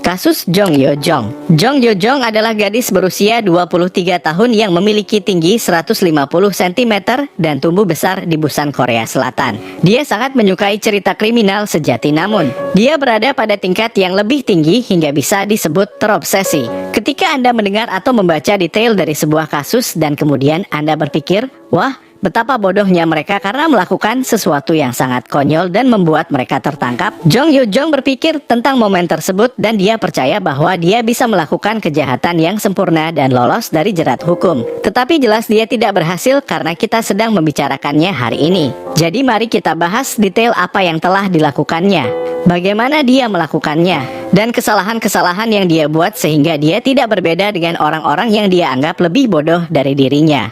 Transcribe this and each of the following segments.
Kasus Jong Yo Jong. Jong Yo Jong adalah gadis berusia 23 tahun yang memiliki tinggi 150 cm dan tumbuh besar di Busan, Korea Selatan. Dia sangat menyukai cerita kriminal sejati, namun dia berada pada tingkat yang lebih tinggi hingga bisa disebut terobsesi. Ketika Anda mendengar atau membaca detail dari sebuah kasus dan kemudian Anda berpikir, wah, betapa bodohnya mereka karena melakukan sesuatu yang sangat konyol dan membuat mereka tertangkap. Jong Yo Jong berpikir tentang momen tersebut dan dia percaya bahwa dia bisa melakukan kejahatan yang sempurna dan lolos dari jerat hukum. Tetapi jelas dia tidak berhasil karena kita sedang membicarakannya hari ini. Jadi mari kita bahas detail apa yang telah dilakukannya, bagaimana dia melakukannya, dan kesalahan-kesalahan yang dia buat sehingga dia tidak berbeda dengan orang-orang yang dia anggap lebih bodoh dari dirinya.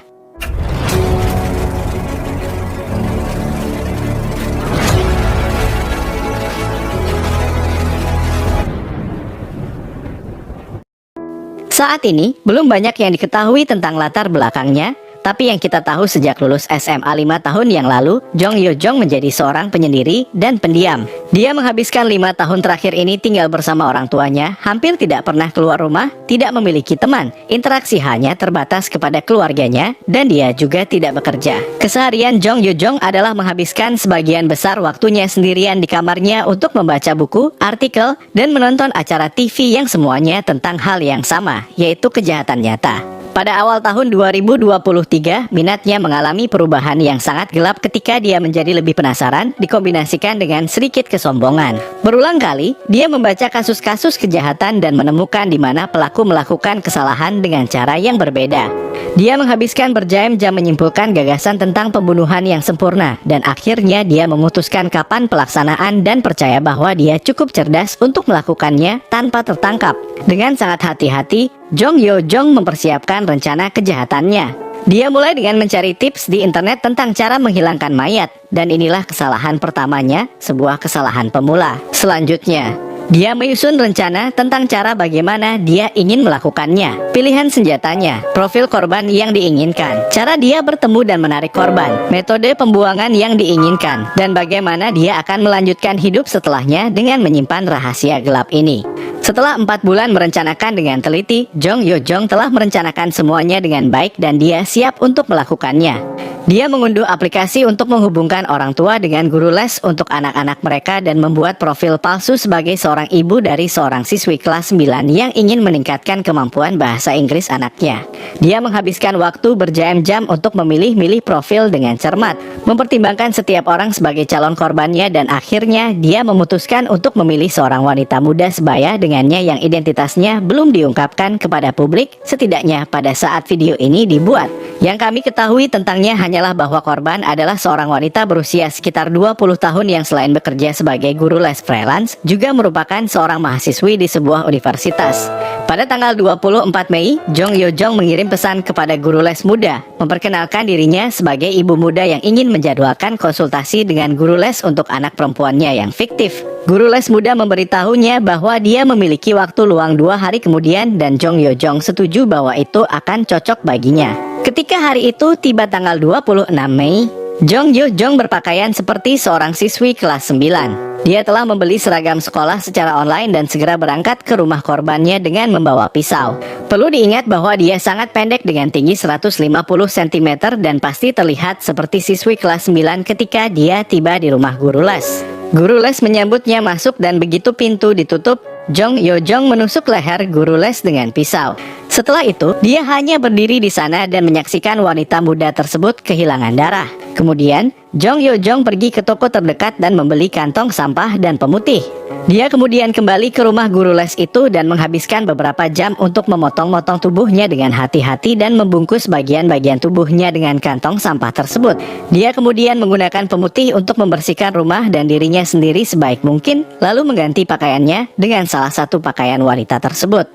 Saat ini, belum banyak yang diketahui tentang latar belakangnya, tapi yang kita tahu sejak lulus SMA 5 tahun yang lalu, Jong Yo Jong menjadi seorang penyendiri dan pendiam. Dia menghabiskan 5 tahun terakhir ini tinggal bersama orang tuanya, hampir tidak pernah keluar rumah, tidak memiliki teman, interaksi hanya terbatas kepada keluarganya, dan dia juga tidak bekerja. Keseharian Jong Yo Jong adalah menghabiskan sebagian besar waktunya sendirian di kamarnya untuk membaca buku, artikel, dan menonton acara TV yang semuanya tentang hal yang sama, yaitu kejahatan nyata. Pada awal tahun 2023, minatnya mengalami perubahan yang sangat gelap ketika dia menjadi lebih penasaran, dikombinasikan dengan sedikit kesombongan. Berulang kali, dia membaca kasus-kasus kejahatan dan menemukan di mana pelaku melakukan kesalahan dengan cara yang berbeda. Dia menghabiskan berjam-jam menyimpulkan gagasan tentang pembunuhan yang sempurna, dan akhirnya dia memutuskan kapan pelaksanaan dan percaya bahwa dia cukup cerdas untuk melakukannya tanpa tertangkap. Dengan sangat hati-hati, Jong Yo Jong mempersiapkan rencana kejahatannya. Dia mulai dengan mencari tips di internet tentang cara menghilangkan mayat, dan inilah kesalahan pertamanya, sebuah kesalahan pemula. Selanjutnya, dia menyusun rencana tentang cara bagaimana dia ingin melakukannya, pilihan senjatanya, profil korban yang diinginkan, cara dia bertemu dan menarik korban, metode pembuangan yang diinginkan, dan bagaimana dia akan melanjutkan hidup setelahnya dengan menyimpan rahasia gelap ini. Setelah 4 bulan merencanakan dengan teliti, Jong Yo Jong telah merencanakan semuanya dengan baik dan dia siap untuk melakukannya. Dia mengunduh aplikasi untuk menghubungkan orang tua dengan guru les untuk anak-anak mereka dan membuat profil palsu sebagai seorang ibu dari seorang siswi kelas 9 yang ingin meningkatkan kemampuan bahasa Inggris anaknya. Dia menghabiskan waktu berjam-jam untuk memilih-milih profil dengan cermat, mempertimbangkan setiap orang sebagai calon korbannya, dan akhirnya dia memutuskan untuk memilih seorang wanita muda sebaya dengannya yang identitasnya belum diungkapkan kepada publik, setidaknya pada saat video ini dibuat. Yang kami ketahui tentangnya hanyalah bahwa korban adalah seorang wanita berusia sekitar 20 tahun yang selain bekerja sebagai guru les freelance, juga merupakan seorang mahasiswi di sebuah universitas. Pada tanggal 24 Mei, Jong Yo Jong mengirim pesan kepada guru les muda, memperkenalkan dirinya sebagai ibu muda yang ingin menjadwalkan konsultasi dengan guru les untuk anak perempuannya yang fiktif. Guru les muda memberitahunya bahwa dia memiliki waktu luang 2 hari kemudian dan Jong Yo Jong setuju bahwa itu akan cocok baginya. Ketika hari itu tiba tanggal 26 Mei, Jong Yo Jong berpakaian seperti seorang siswi kelas 9. Dia telah membeli seragam sekolah secara online dan segera berangkat ke rumah korbannya dengan membawa pisau. Perlu diingat bahwa dia sangat pendek dengan tinggi 150 cm dan pasti terlihat seperti siswi kelas 9 ketika dia tiba di rumah guru les. Guru les menyambutnya masuk dan begitu pintu ditutup, Jong Yo Jong menusuk leher guru les dengan pisau. Setelah itu, dia hanya berdiri di sana dan menyaksikan wanita muda tersebut kehilangan darah. Kemudian, Jong Yo Jong pergi ke toko terdekat dan membeli kantong sampah dan pemutih. Dia kemudian kembali ke rumah guru les itu dan menghabiskan beberapa jam untuk memotong-motong tubuhnya dengan hati-hati dan membungkus bagian-bagian tubuhnya dengan kantong sampah tersebut. Dia kemudian menggunakan pemutih untuk membersihkan rumah dan dirinya sendiri sebaik mungkin, lalu mengganti pakaiannya dengan salah satu pakaian wanita tersebut.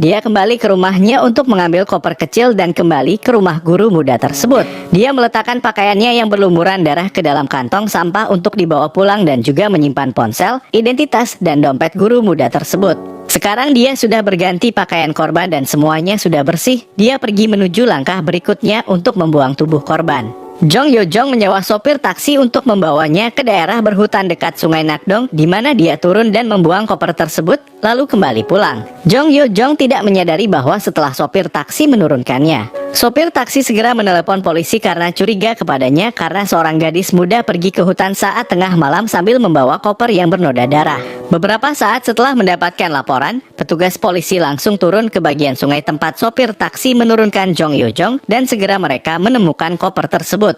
Dia kembali ke rumahnya untuk mengambil koper kecil dan kembali ke rumah guru muda tersebut. Dia meletakkan pakaiannya yang berlumuran darah ke dalam kantong sampah untuk dibawa pulang dan juga menyimpan ponsel, identitas, dan dompet guru muda tersebut. Sekarang dia sudah berganti pakaian korban dan semuanya sudah bersih. Dia pergi menuju langkah berikutnya untuk membuang tubuh korban. Jong Yo Jong menyewa sopir taksi untuk membawanya ke daerah berhutan dekat Sungai Nakdong, di mana dia turun dan membuang koper tersebut, lalu kembali pulang. Jong Yo Jong tidak menyadari bahwa setelah sopir taksi menurunkannya, sopir taksi segera menelepon polisi karena curiga kepadanya karena seorang gadis muda pergi ke hutan saat tengah malam sambil membawa koper yang bernoda darah. Beberapa saat setelah mendapatkan laporan, petugas polisi langsung turun ke bagian sungai tempat sopir taksi menurunkan Jong Yo Jong dan segera mereka menemukan koper tersebut.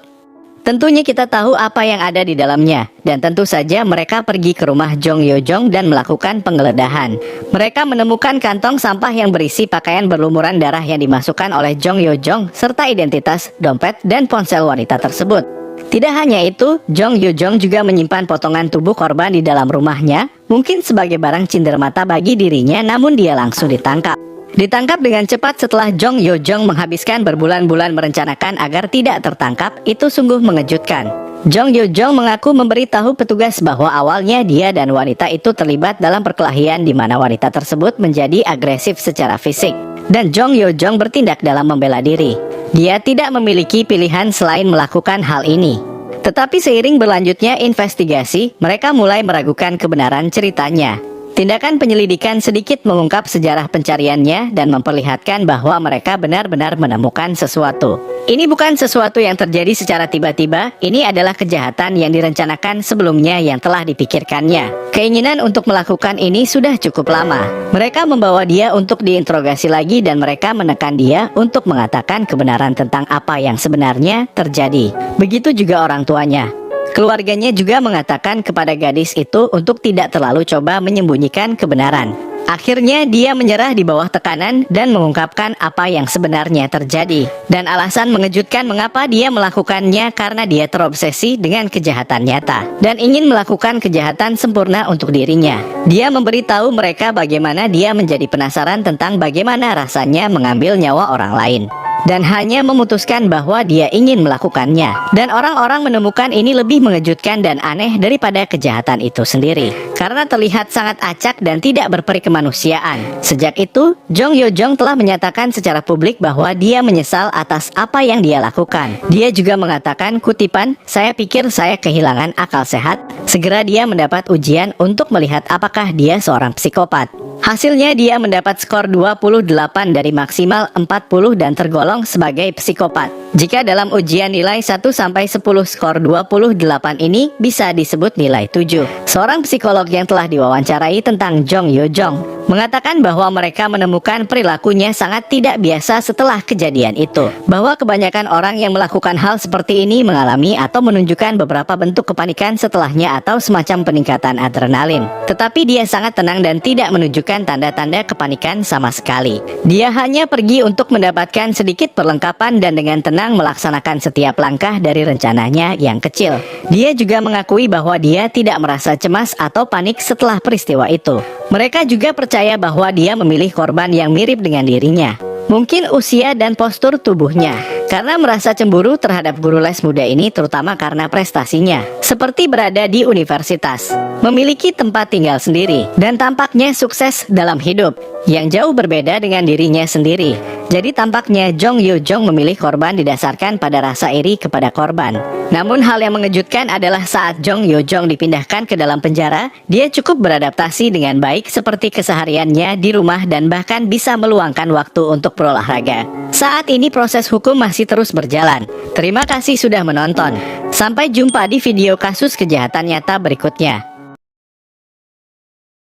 Tentunya kita tahu apa yang ada di dalamnya, dan tentu saja mereka pergi ke rumah Jong Yo Jong dan melakukan penggeledahan. Mereka menemukan kantong sampah yang berisi pakaian berlumuran darah yang dimasukkan oleh Jong Yo Jong, serta identitas, dompet, dan ponsel wanita tersebut. Tidak hanya itu, Jong Yo Jong juga menyimpan potongan tubuh korban di dalam rumahnya, mungkin sebagai barang cindermata bagi dirinya, namun dia langsung ditangkap. Ditangkap dengan cepat setelah Jong Yo Jong menghabiskan berbulan-bulan merencanakan agar tidak tertangkap, itu sungguh mengejutkan. Jong Yo Jong mengaku memberitahu petugas bahwa awalnya dia dan wanita itu terlibat dalam perkelahian di mana wanita tersebut menjadi agresif secara fisik. Dan Jong Yo Jong bertindak dalam membela diri. Dia tidak memiliki pilihan selain melakukan hal ini. Tetapi seiring berlanjutnya investigasi, mereka mulai meragukan kebenaran ceritanya. Tindakan penyelidikan sedikit mengungkap sejarah pencariannya dan memperlihatkan bahwa mereka benar-benar menemukan sesuatu. Ini bukan sesuatu yang terjadi secara tiba-tiba, ini adalah kejahatan yang direncanakan sebelumnya yang telah dipikirkannya. Keinginan untuk melakukan ini sudah cukup lama. Mereka membawa dia untuk diinterogasi lagi dan mereka menekan dia untuk mengatakan kebenaran tentang apa yang sebenarnya terjadi. Begitu juga orang tuanya. Keluarganya juga mengatakan kepada gadis itu untuk tidak terlalu coba menyembunyikan kebenaran. Akhirnya dia menyerah di bawah tekanan dan mengungkapkan apa yang sebenarnya terjadi. Dan alasan mengejutkan mengapa dia melakukannya karena dia terobsesi dengan kejahatan nyata dan ingin melakukan kejahatan sempurna untuk dirinya. Dia memberitahu mereka bagaimana dia menjadi penasaran tentang bagaimana rasanya mengambil nyawa orang lain. Dan hanya memutuskan bahwa dia ingin melakukannya. Dan orang-orang menemukan ini lebih mengejutkan dan aneh daripada kejahatan itu sendiri, karena terlihat sangat acak dan tidak berperi kemanusiaan. Sejak itu, Jong Yo Jong telah menyatakan secara publik bahwa dia menyesal atas apa yang dia lakukan. Dia juga mengatakan kutipan, "Saya pikir saya kehilangan akal sehat." Segera dia mendapat ujian untuk melihat apakah dia seorang psikopat. Hasilnya dia mendapat skor 28 dari maksimal 40 dan tergolong sebagai psikopat. Jika dalam ujian nilai 1-10 skor 28 ini bisa disebut nilai 7. Seorang psikolog yang telah diwawancarai tentang Jong Yo Jong mengatakan bahwa mereka menemukan perilakunya sangat tidak biasa setelah kejadian itu. Bahwa kebanyakan orang yang melakukan hal seperti ini mengalami atau menunjukkan beberapa bentuk kepanikan setelahnya atau semacam peningkatan adrenalin. Tetapi dia sangat tenang dan tidak menunjukkan tanda-tanda kepanikan sama sekali. Dia hanya pergi untuk mendapatkan sedikit perlengkapan dan dengan tenang melaksanakan setiap langkah dari rencananya yang kecil. Dia juga mengakui bahwa dia tidak merasa cemas atau panik setelah peristiwa itu. Mereka juga percaya bahwa dia memilih korban yang mirip dengan dirinya. Mungkin usia dan postur tubuhnya. Karena merasa cemburu terhadap guru les muda ini terutama karena prestasinya. Seperti berada di universitas, memiliki tempat tinggal sendiri, dan tampaknya sukses dalam hidup. Yang jauh berbeda dengan dirinya sendiri. Jadi tampaknya Jong Yo Jong memilih korban didasarkan pada rasa iri kepada korban. Namun hal yang mengejutkan adalah saat Jong Yo Jong dipindahkan ke dalam penjara, dia cukup beradaptasi dengan baik seperti kesehariannya di rumah dan bahkan bisa meluangkan waktu untuk berolahraga. Saat ini proses hukum masih terus berjalan. Terima kasih sudah menonton. Sampai jumpa di video kasus kejahatan nyata berikutnya.